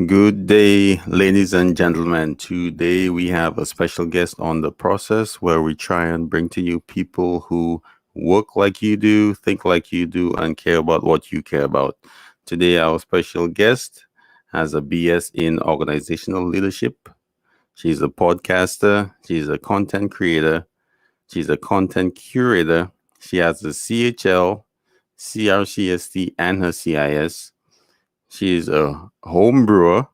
Good day, ladies and gentlemen. Today we have a special guest on the process where we try and bring to you people who work like you do, think like you do, and care about what you care about. Today, our special guest has a BS in organizational leadership. She's a podcaster, she's a content creator, she's a content curator. She has a CHL, CRCST, and her CIS. She's a home brewer,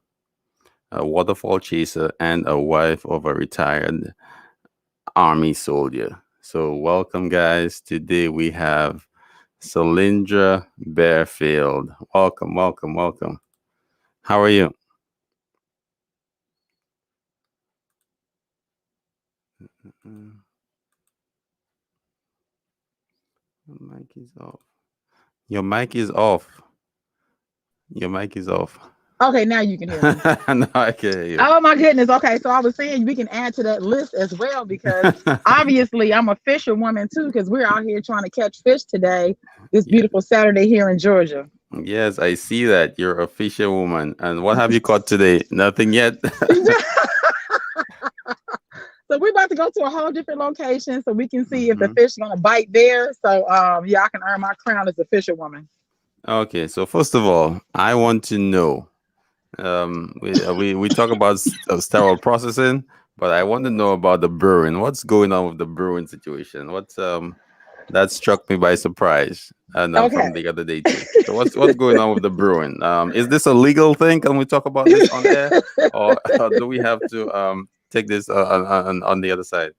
a waterfall chaser, and a wife of a retired army soldier. So, welcome, guys. Today we have Selendra Barefield. Welcome, welcome, welcome. How are you? Mm, Your mic is off. Your mic is off. Your mic is off. Okay, now you can hear me. No, I can hear you. Oh my goodness. Okay, so I was saying we can add to that list as well because obviously I'm a fisherwoman too because we're out here trying to catch fish today, this Yeah. beautiful Saturday here in Georgia. Yes, I see that. You're a fisherwoman. And what have you caught today? Nothing yet? So we're about to go to a whole different location so we can see if the Mhm. fish is gonna bite there. So yeah, I can earn my crown as a fisherwoman. Okay, so first of all, I want to know. We talk about sterile processing, but I want to know about the brewing. What's going on with the brewing situation? What's that struck me by surprise, and Okay. from the other day too. So what's going on with the brewing? Is this a legal thing? Can we talk about this on air, or do we have to take this on the other side?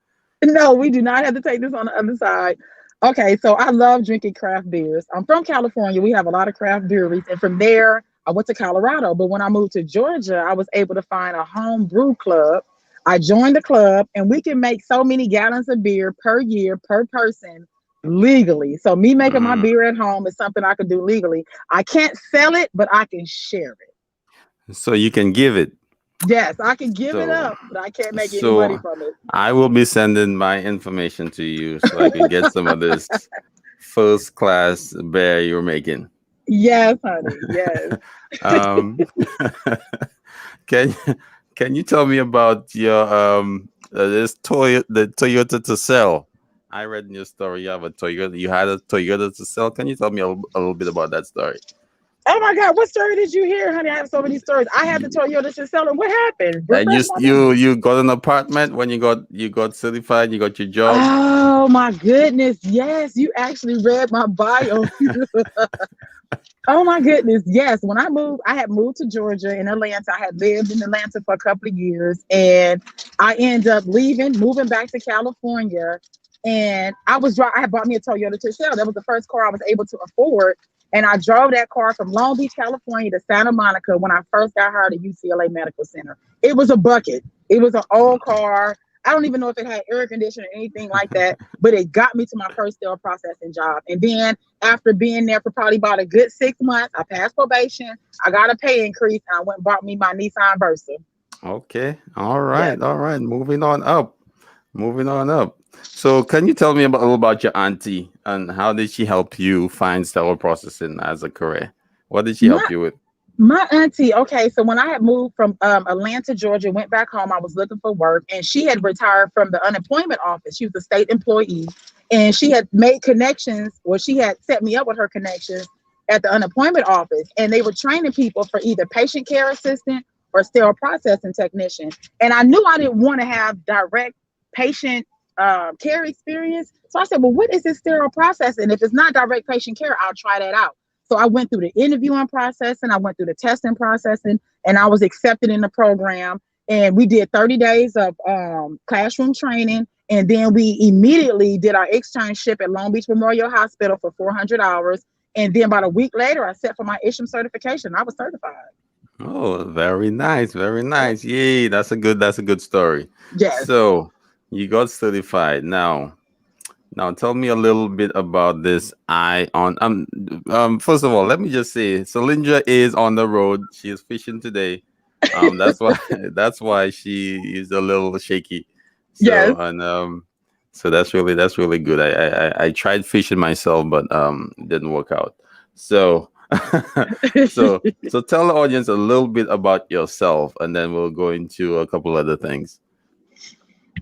No, we do not have to take this on the other side. Okay, so I love drinking craft beers. I'm from California. We have a lot of craft breweries. And from there, I went to Colorado. But when I moved to Georgia, I was able to find a home brew club. I joined the club, and we can make so many gallons of beer per year per person legally. So, me making my Mm. beer at home is something I can do legally. I can't sell it, but I can share it. So you can give it. Yes, I can give it So up, but I can't make any money so from it. I will be sending my information to you so I can get some of this first class bear you're making. Yes, honey. Yes. um, can can you tell me about your this the Toyota to sell? I read in your story you have a Toyota. You had a Toyota to sell. Can you tell me a little bit about that story? Oh my God, what story did you hear, honey? I have so many stories. I had the Toyota to sell it. What happened? And Refresh my memory. you got an apartment when you got certified. You got your job. Oh my goodness. Yes, you actually read my bio. Oh my goodness. Yes. When I moved, I had moved to Georgia in Atlanta. I had lived in Atlanta for a couple of years and I ended up leaving, moving back to California. And I had bought me a Toyota Tercel. That was the first car I was able to afford. And I drove that car from Long Beach, California to Santa Monica when I first got hired at UCLA Medical Center. It was a bucket. It was an old car. I don't even know if it had air conditioning or anything like that, but it got me to my first sterile processing job. And then after being there for probably about a good 6 months, I passed probation. I got a pay increase, and I went and bought me my Nissan Versa. Okay. All Yes. right. All right. Moving on up. Moving on up. So, can you tell me a little about your auntie and how did she help you find stellar processing as a career? What did she My help you with? my auntie, okay, so when I had moved from Atlanta, Georgia, went back home, I was looking for work, and she had retired from the unemployment office. She was a state employee, and she had made connections, or she had set me up with her connections at the unemployment office, and they were training people for either patient care assistant or sterile processing technician. And I knew I didn't want to have direct patient care experience, so I said, "Well, what is this sterile processing? If it's not direct patient care, I'll try that out." So I went through the interviewing process and I went through the testing processing and I was accepted in the program. And we did 30 days of classroom training. And then we immediately did our externship at Long Beach Memorial Hospital for 400 hours. And then about a week later, I set for my ISHM certification. I was certified. Oh, very nice. Very nice. Yay. That's a good story. Yes. So, you got certified. Now tell me a little bit about this eye on first of all, let me just say Selindra is on the road. She is fishing today. That's why that's why she is a little shaky. Yes. So and so that's really good. I tried fishing myself, but it didn't work out. So So tell the audience a little bit about yourself, and then we'll go into a couple other things.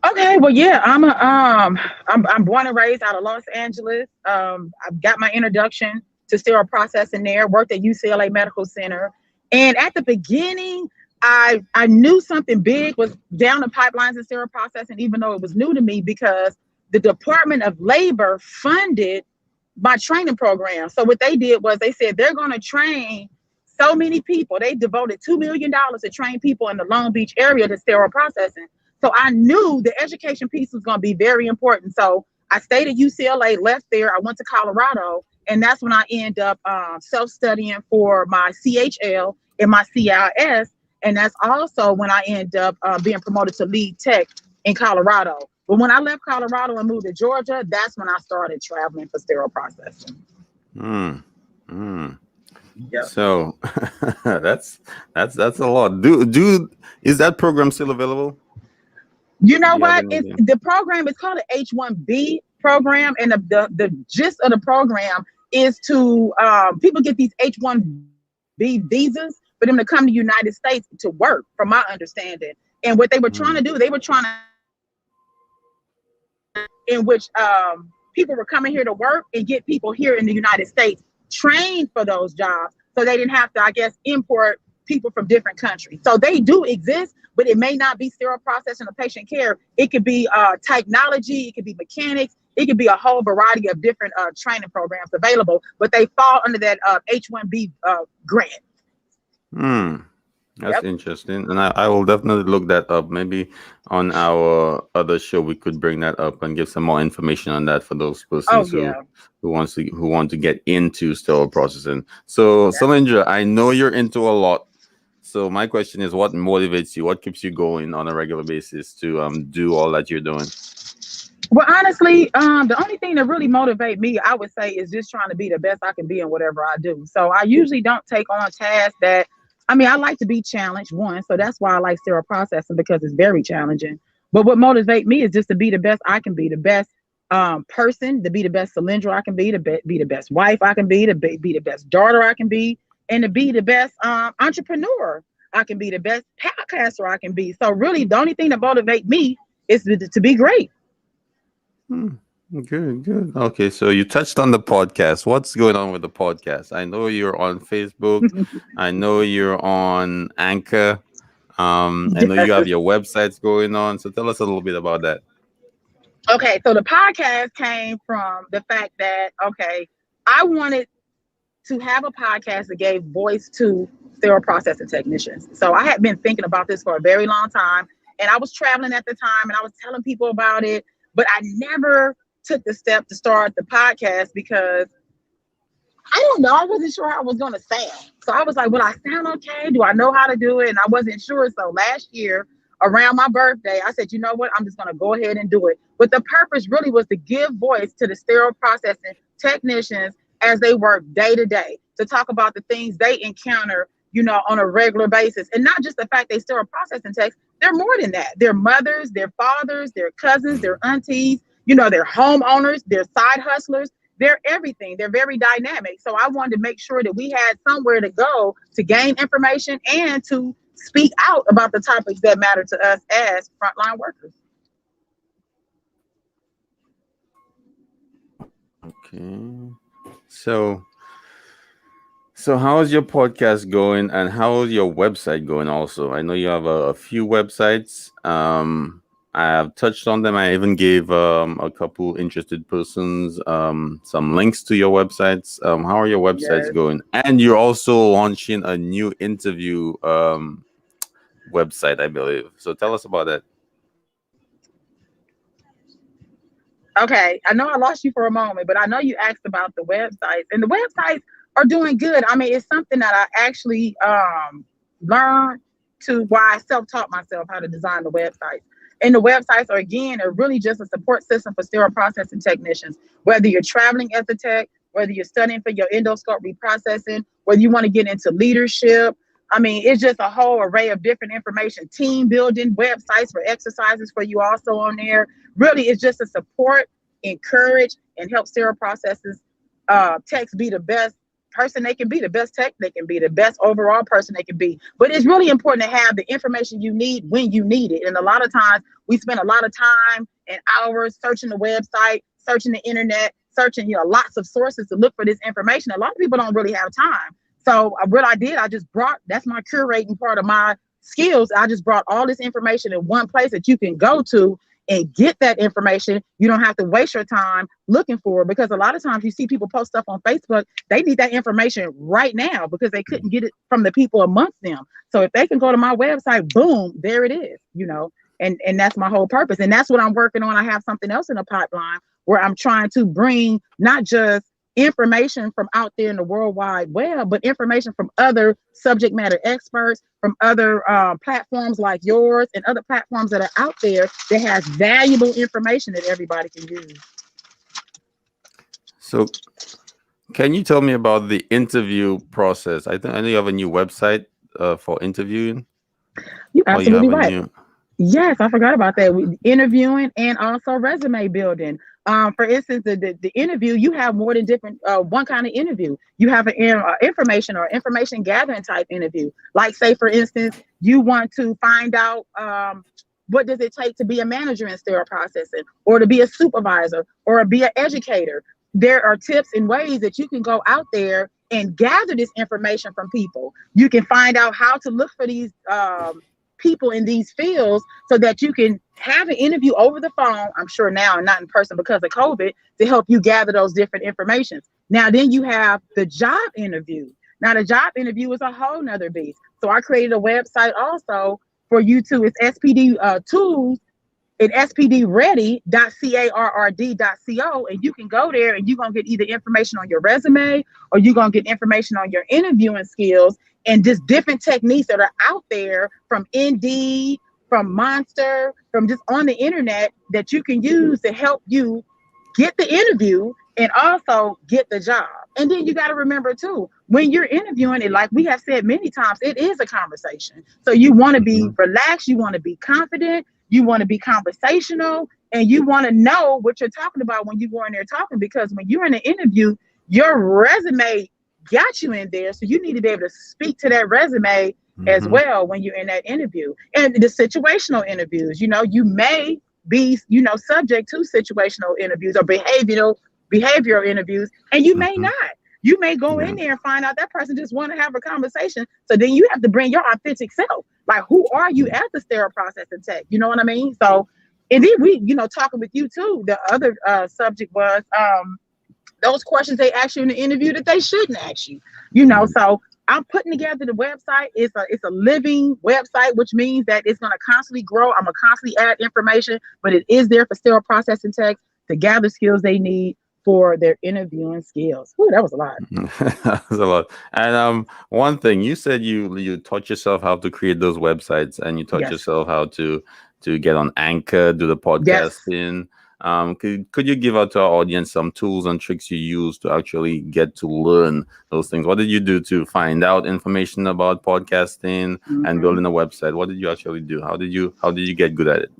Okay, well, yeah, I'm born and raised out of Los Angeles. I've got my introduction to sterile processing there. Worked at UCLA Medical Center, and at the beginning, I knew something big was down the pipelines in sterile processing, even though it was new to me because the Department of Labor funded my training program. So what they did was they said they're going to train so many people. They devoted $2 million to train people in the Long Beach area to sterile processing. So I knew the education piece was going to be very important. So I stayed at UCLA, left there. I went to Colorado, and that's when I ended up self-studying for my CHL and my CIS. And that's also when I ended up being promoted to lead tech in Colorado. But when I left Colorado and moved to Georgia, that's when I started traveling for sterile processing. Mm, mm. Yeah. So that's a lot. Do is that program still available? You know Do you have what? any It's idea? the program is called an H-1B program, and the gist of the program is to people get these H-1B visas for them to come to the United States to work, from my understanding. And what they were trying to Mm, do, they were trying to in which people were coming here to work and get people here in the United States trained for those jobs, so they didn't have to, I guess, import people from different countries. So they do exist, but it may not be sterile processing or patient care. It could be technology, it could be mechanics, it could be a whole variety of different training programs available, but they fall under that H-1B grant. mm. That's Yep. interesting, and I will definitely look that up. Maybe on our other show we could bring that up and give some more information on that for those Oh persons yeah. who want to get into sterile processing. So, Yeah. Selendra, I know you're into a lot. So my question is, what motivates you? What keeps you going on a regular basis to do all that you're doing? Well, honestly, the only thing that really motivate me, I would say, is just trying to be the best I can be in whatever I do. So I usually don't take on tasks that, I mean, I like to be challenged, one. So that's why I like sterile processing, because it's very challenging. But what motivates me is just to be the best I can be, the best person, to be the best Selendra I can be the best wife I can be the best daughter I can be, and to be the best entrepreneur I can be, the best podcaster I can be. So really, the only thing that motivates me is to be great. Hmm. Good, good. Okay, so you touched on the podcast. What's going on with the podcast? I know you're on Facebook. I know you're on Anchor. I know you have your websites going on. So tell us a little bit about that. Okay, so the podcast came from the fact that, okay, I wanted to have a podcast that gave voice to sterile processing technicians. So I had been thinking about this for a very long time, and I was traveling at the time, and I was telling people about it, but I never took the step to start the podcast because I don't know. I wasn't sure how I was going to sound. So I was like, will I sound okay? Do I know how to do it? And I wasn't sure. So last year, around my birthday, I said, you know what? I'm just going to go ahead and do it. But the purpose really was to give voice to the sterile processing technicians as they work day to day, to talk about the things they encounter, on a regular basis. And not just the fact they sterile processing techs, they're more than that. They're mothers, their fathers, their cousins, their aunties, they're homeowners, they're side hustlers, they're everything. They're very dynamic. So I wanted to make sure that we had somewhere to go to gain information and to speak out about the topics that matter to us as frontline workers. Okay. So how is your podcast going, and how is your website going? Also, I know you have a few websites. I have touched on them. I even gave a couple interested persons some links to your websites. How are your websites Yes. going? And you're also launching a new interview website, I believe. So tell us about that. Okay. I know I lost you for a moment, but I know you asked about the websites, and the websites are doing good. I mean, it's something that I actually learned to why I self-taught myself how to design the websites. And the websites are really just a support system for sterile processing technicians. Whether you're traveling as a tech, whether you're studying for your endoscope reprocessing, whether you want to get into leadership. I mean, it's just a whole array of different information, team building, websites for exercises for you also on there. Really, it's just a support, encourage, and help sterile processes techs be the best person they can be, the best tech they can be, the best overall person they can be. But it's really important to have the information you need when you need it. And a lot of times we spend a lot of time and hours searching the website, searching the internet, searching, lots of sources to look for this information. A lot of people don't really have time. So what I did, I just brought, that's my curating part of my skills. I just brought all this information in one place that you can go to and get that information. You don't have to waste your time looking for it, because a lot of times you see people post stuff on Facebook. They need that information right now because they couldn't get it from the people amongst them. So if they can go to my website, boom, there it is, and that's my whole purpose. And that's what I'm working on. I have something else in the pipeline where I'm trying to bring not just information from out there in the World Wide Web, but information from other subject matter experts, from other platforms like yours and other platforms that are out there that has valuable information that everybody can use. So can you tell me about the interview process? I know you have a new website for interviewing. You're absolutely right. New... Yes, I forgot about that. Interviewing and also resume building. For instance, the interview, you have more than different one kind of interview. You have an information or information gathering type interview. Like, say, for instance, you want to find out what does it take to be a manager in sterile processing, or to be a supervisor, or be an educator. There are tips and ways that you can go out there and gather this information from people. You can find out how to look for these people in these fields so that you can have an interview over the phone, I'm sure now, and not in person because of COVID, to help you gather those different informations. Now, then you have the job interview. Now, the job interview is a whole nother beast. So I created a website also for you too. It's SPD tools at spdready.carrd.co, and you can go there and you're going to get either information on your resume, or you're going to get information on your interviewing skills, and just different techniques that are out there from Indeed, from Monster, from just on the internet that you can use to help you get the interview and also get the job. And then you got to remember too, when you're interviewing it, like we have said many times, it is a conversation. So you want to be relaxed, you want to be confident, you want to be conversational, and you want to know what you're talking about when you go in there talking, because when you're in an interview, your resume got you in there. So you need to be able to speak to that resume as well when you're in that interview. And the situational interviews, you may be, subject to situational interviews or behavioral interviews, and you may not. You may go in there and find out that person just want to have a conversation. So then you have to bring your authentic self. Like, who are you as the sterile processing tech? You know what I mean? So, and then we, talking with you too, the other subject was those questions they ask you in the interview that they shouldn't ask you. So I'm putting together the website. It's a living website, which means that it's going to constantly grow. I'm going to constantly add information, but it is there for sterile processing techs to gather skills they need for their interviewing skills. Ooh, that was a lot. That was a lot. And one thing you said, you taught yourself how to create those websites, and you taught yourself how to get on Anchor, do the podcasting. Could you give out to our audience some tools and tricks you use to actually get to learn those things? What did you do to find out information about podcasting and building a website? What did you actually do? How did you get good at it?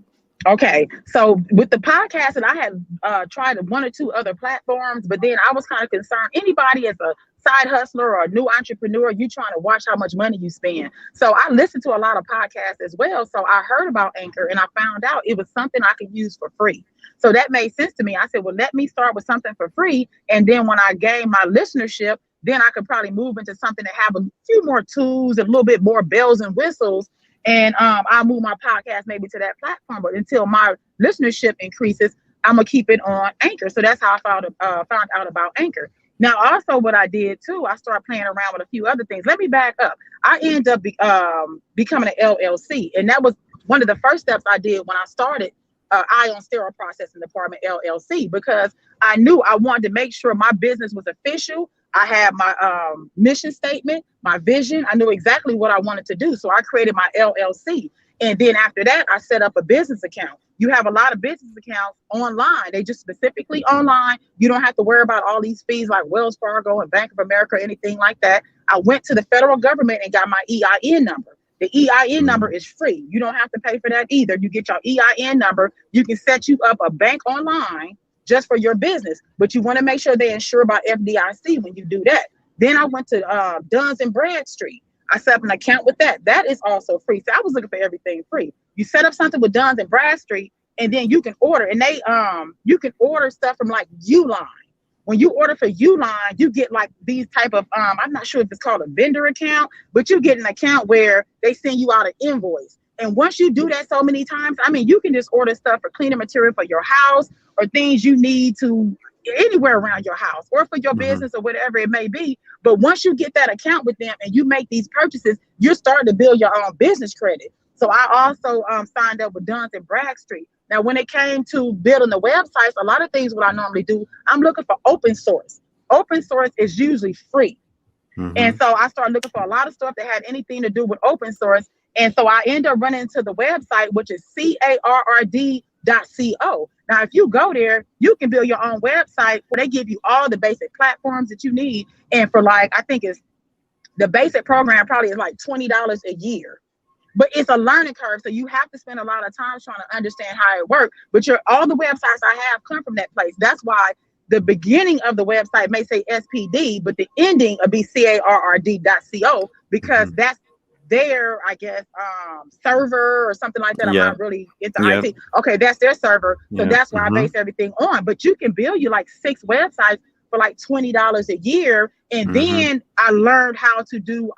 Okay, so with the podcast, and I had tried one or two other platforms, but then I was kind of concerned. Anybody as a side hustler or a new entrepreneur, you trying to watch how much money you spend. So I listened to a lot of podcasts as well. So I heard about Anchor, and I found out it was something I could use for free. So that made sense to me. I said, well, let me start with something for free, and then when I gain my listenership, then I could probably move into something that have a few more tools and a little bit more bells and whistles. And I'll move my podcast maybe to that platform. But until my listenership increases, I'm going to keep it on Anchor. So that's how I found out about Anchor. Now, also what I did too, I started playing around with a few other things. Let me back up. I ended up becoming an LLC. And that was one of the first steps I did when I started Ion Sterile Processing Department LLC, because I knew I wanted to make sure my business was official. I had my mission statement, my vision. I knew exactly what I wanted to do. So I created my LLC. And then after that, I set up a business account. You have a lot of business accounts online. They just specifically online. You don't have to worry about all these fees like Wells Fargo and Bank of America or anything like that. I went to the federal government and got my EIN number. The EIN number is free. You don't have to pay for that either. You get your EIN number. You can set you up a bank online just for your business, but you want to make sure they insure by FDIC when you do that. Then I went to Duns and Bradstreet. I set up an account with that. That is also free. So I was looking for everything free. You set up something with Duns and Bradstreet, and then you can order, and they you can order stuff from like Uline. When you order for Uline, you get like these type of I'm not sure if it's called a vendor account, but you get an account where they send you out an invoice. And once you do that so many times, I mean, you can just order stuff for cleaning material for your house or things you need to anywhere around your house or for your Mm-hmm. business or whatever it may be. But once you get that account with them and you make these purchases, you're starting to build your own business credit. So I also signed up with Duns and Bradstreet. Now, when it came to building the websites, a lot of things what I normally do, I'm looking for open source. Open source is usually free. Mm-hmm. And so I started looking for a lot of stuff that had anything to do with open source. And so I end up running into the website, which is carrd.co. Now, if you go there, you can build your own website where they give you all the basic platforms that you need. And for like, I think it's the basic program probably is like $20 a year. But it's a learning curve. So you have to spend a lot of time trying to understand how it works. But all the websites I have come from that place. That's why the beginning of the website may say SPD, but the ending will be carrd.co because Mm-hmm. that's their, I guess, server or something like that. I'm Yeah. not really into Yeah. IT. Okay, that's their server. So Yeah. that's where I Mm-hmm. base everything on. But you can build you like 6 websites for like $20 a year. And Mm-hmm. then I learned how to do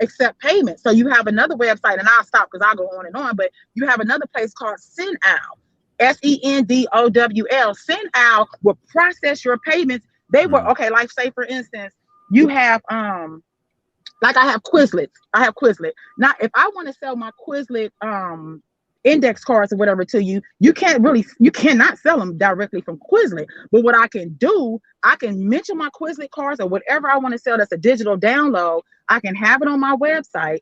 accept payment. So you have another website, and I'll stop because I'll go on and on, but you have another place called Sendowl. Sendowl. Sendowl will process your payments. They were okay, like say for instance, you have like I have Quizlet. I have Quizlet. Now, if I want to sell my Quizlet index cards or whatever to you, you cannot sell them directly from Quizlet. But what I can do, I can mention my Quizlet cards or whatever I want to sell that's a digital download. I can have it on my website.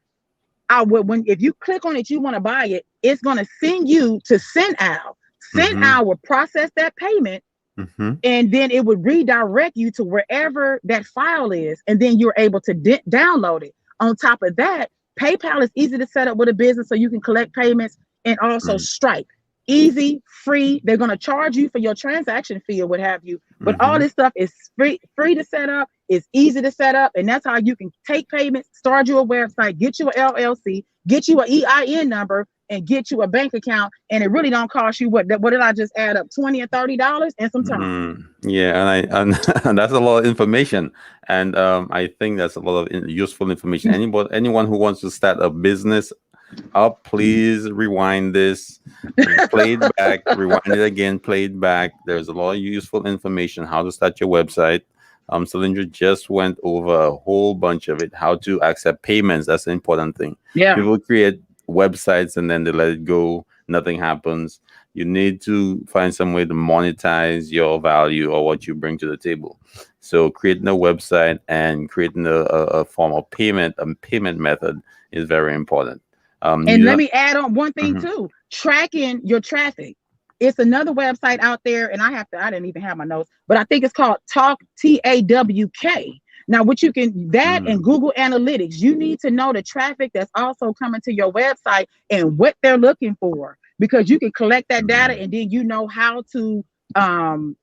I would when if you click on it, you want to buy it, it's gonna send you to Sendowl. Mm-hmm. Sendowl will process that payment Mm-hmm. and then it would redirect you to wherever that file is, and then you're able to download it. On top of that, PayPal is easy to set up with a business so you can collect payments, and also Stripe. Easy, free. They're going to charge you for your transaction fee or what have you. But all Mm-hmm. this stuff is free to set up. It's easy to set up. And that's how you can take payments, start you a website, get you an LLC, get you an EIN number, and get you a bank account. And it really don't cost you what did I just add up? $20 or $30 and some time. Yeah, and and that's a lot of information, and I think that's a lot of useful information. Anyone who wants to start a business up, please rewind this, play it back, rewind it again, play it back. There's a lot of useful information how to start your website. Selendra just went over a whole bunch of it. How to accept payments. That's the important thing. Yeah. People create websites and then they let it go. Nothing happens. You need to find some way to monetize your value or what you bring to the table. So creating a website and creating a form of payment, a payment method is very important. And You let don't. me add on one thing Mhm. too, tracking your traffic. It's another website out there, and I didn't even have my notes, but I think it's called Talk TAWK. Now, what you can that and Mm, Google Analytics, you need to know the traffic that's also coming to your website and what they're looking for, because you can collect that data mm, and then you know how to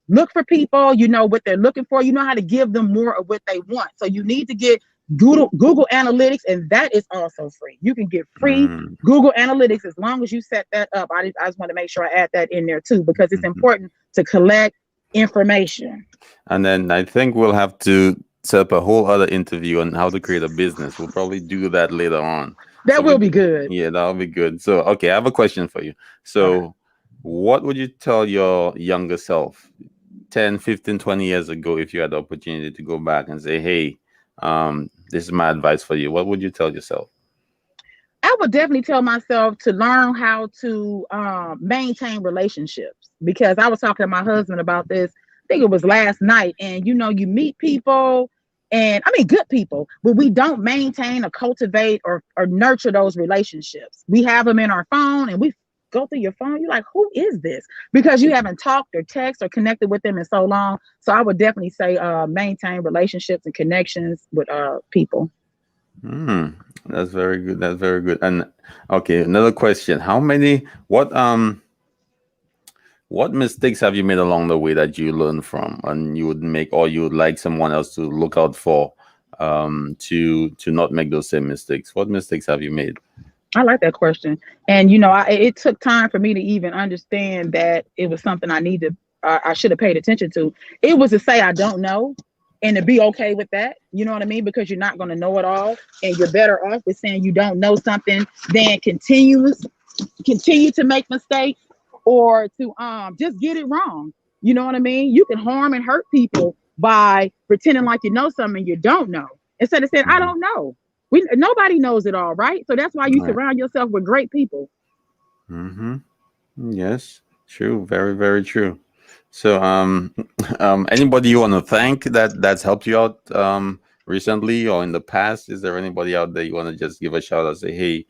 look for people, you know what they're looking for, you know how to give them more of what they want. So you need to get Google Analytics, and that is also free. You can get free mm, Google Analytics as long as you set that up. I just want to make sure I add that in there too, because it's mhm. important to collect information. And then I think we'll have to set up a whole other interview on how to create a business. We'll probably do that later on. So That will be good. yeah, that'll be good. So okay, I have a question for you. Okay. So what would you tell your younger self 10, 15, 20 years ago if you had the opportunity to go back and say, hey, this is my advice for you? What would you tell yourself? I would definitely tell myself to learn how to maintain relationships, because I was talking to my husband about this. I think it was last night, and you meet people, and I mean good people, but we don't maintain or cultivate or nurture those relationships. We have them in our phone, and we go through your phone. You're like, who is this? Because you haven't talked or text or connected with them in so long. So I would definitely say maintain relationships and connections with people. Hmm, that's very good. That's very good. And okay, another question. What mistakes have you made along the way that you learned from and you would make or you would like someone else to look out for? to not make those same mistakes? What mistakes have you made? I like that question. And it took time for me to even understand that it was something I should have paid attention to. It was to say I don't know, and to be okay with that. You know what I mean? Because you're not going to know it all, and you're better off with saying you don't know something than continue to make mistakes, or to just get it wrong. You know what I mean? You can harm and hurt people by pretending like you know something you don't know, instead of saying I Mhm. don't know. Nobody knows it all, right? So that's why you Right. surround yourself with great people. Mm-hmm. Yes, true. Very, very true. So, anybody you want to thank that's helped you out recently or in the past? Is there anybody out there you want to just give a shout out, say, hey,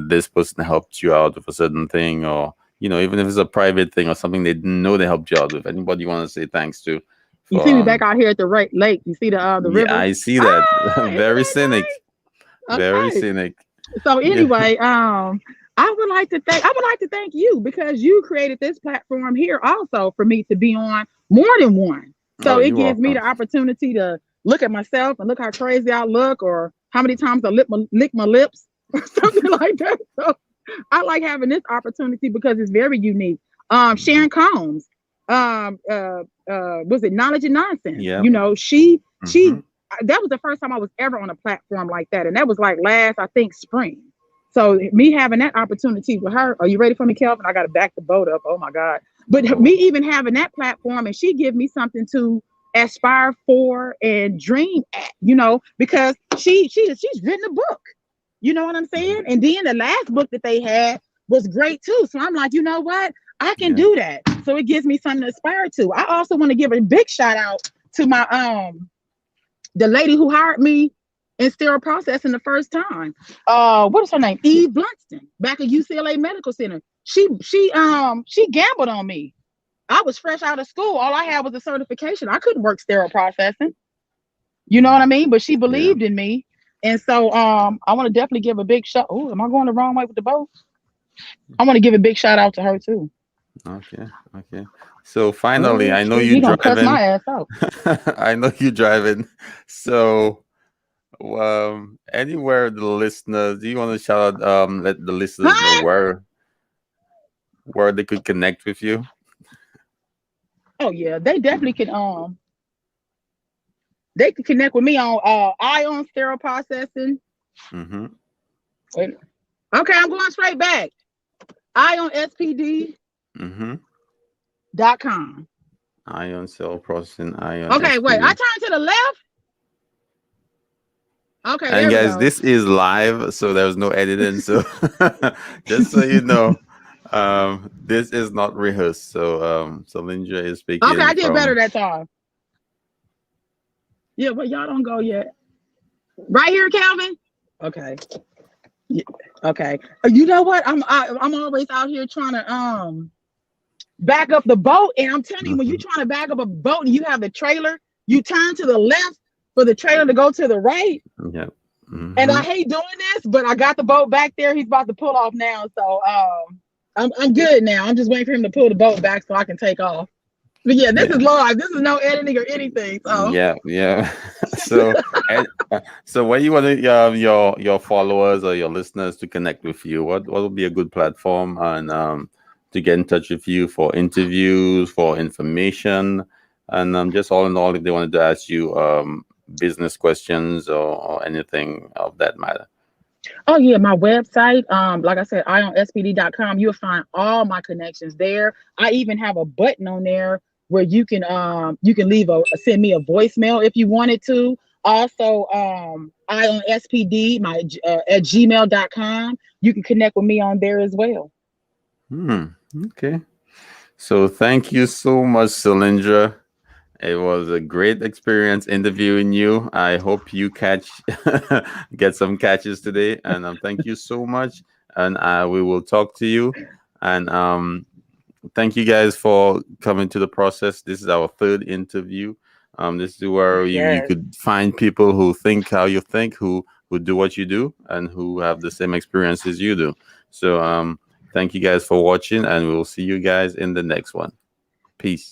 this person helped you out with a certain thing, or even if it's a private thing or something they didn't know they helped you out with? Anybody you want to say thanks to You for see me back out here at the lake. You see the Yeah, river. I see that. Ah, isn't Very that scenic. nice? Very Okay. scenic. So Yeah. anyway, I would like to thank you, because you created this platform here also for me to be on more than one. Oh, So it you're gives me welcome. the opportunity to look at myself and look how crazy I look, or how many times I lick my lips or something like that. So I like having this opportunity because it's very unique. Mhm. Sharon Combs, was it Knowledge and Nonsense? Yep. She Hmm. that was the first time I was ever on a platform like that, and that was like last, I think, spring. So me having that opportunity with her, are you ready for me, Kelvin? I got to back the boat up. Oh my God! But me Oh, even having that platform, and she give me something to aspire for and dream at, because she's written a book. You know what I'm mhm. saying? And then the last book that they had was great too. So I'm like, you know what? I can Yeah. do that. So it gives me something to aspire to. I also want to give a big shout out to my the lady who hired me in sterile processing the first time. What is her name? Eve Blunston, back at UCLA Medical Center. She gambled on me. I was fresh out of school. All I had was a certification. I couldn't work sterile processing. You know what I Mhm. mean? But she Yeah. believed in me. And so I want to definitely give a big shout. Oh, am I going the wrong way with the boat? I want to give a big shout out to her too. Okay. Okay. So finally, Oh I know shit, you he gonna cuss driving. my ass out. I know you driving. So, anywhere the listeners, do you want to shout out? Let the listeners know Huh? where they could connect with you. Oh yeah, they can connect with me on Ion Sterile Processing. Mm-hmm. Wait. Okay, I'm going straight back. IonSPD.com. Mm-hmm. Ion cell processing, ion Okay, wait. I SPD. turned to the left. Okay, And there we guys, go. this is live, so there's no editing. So just so you know, this is not rehearsed. So Selendra is Okay, speaking I did better from. that time. Yeah, but y'all don't go yet. Right here, Calvin. Okay. Yeah, okay. You know what? I'm always out here trying to back up the boat, and I'm telling you, when you're Mhm. trying to back up a boat and you have the trailer, you turn to the left for the trailer to go to the right. Yeah. And Mm-hmm. I hate doing this, but I got the boat back there. He's about to pull off now, so I'm good now. I'm just waiting for him to pull the boat back so I can take off. But yeah, this Yeah. is live. This is no editing or anything. So Yeah. Yeah. So, so when you want your followers or your listeners to connect with you, what would be a good platform and to get in touch with you for interviews, for information, and just all in all, if they wanted to ask you business questions or anything of that matter. oh yeah, my website, like I said, ionspd.com, you'll find all my connections there. I even have a button on there where you can leave send me a voicemail if you wanted to. Also, ionspd at gmail.com. You can connect with me on there as well. Hmm. Okay. So thank you so much, Cylindra. It was a great experience interviewing you. I hope you catch get some catches today, and thank you so much. And we will talk to you. And thank you guys for coming to the process. This is our third interview. This is where you Yes. could find people who think how you think, who do what you do, and who have the same experiences you do. So thank you guys for watching, and we will see you guys in the next one. Peace.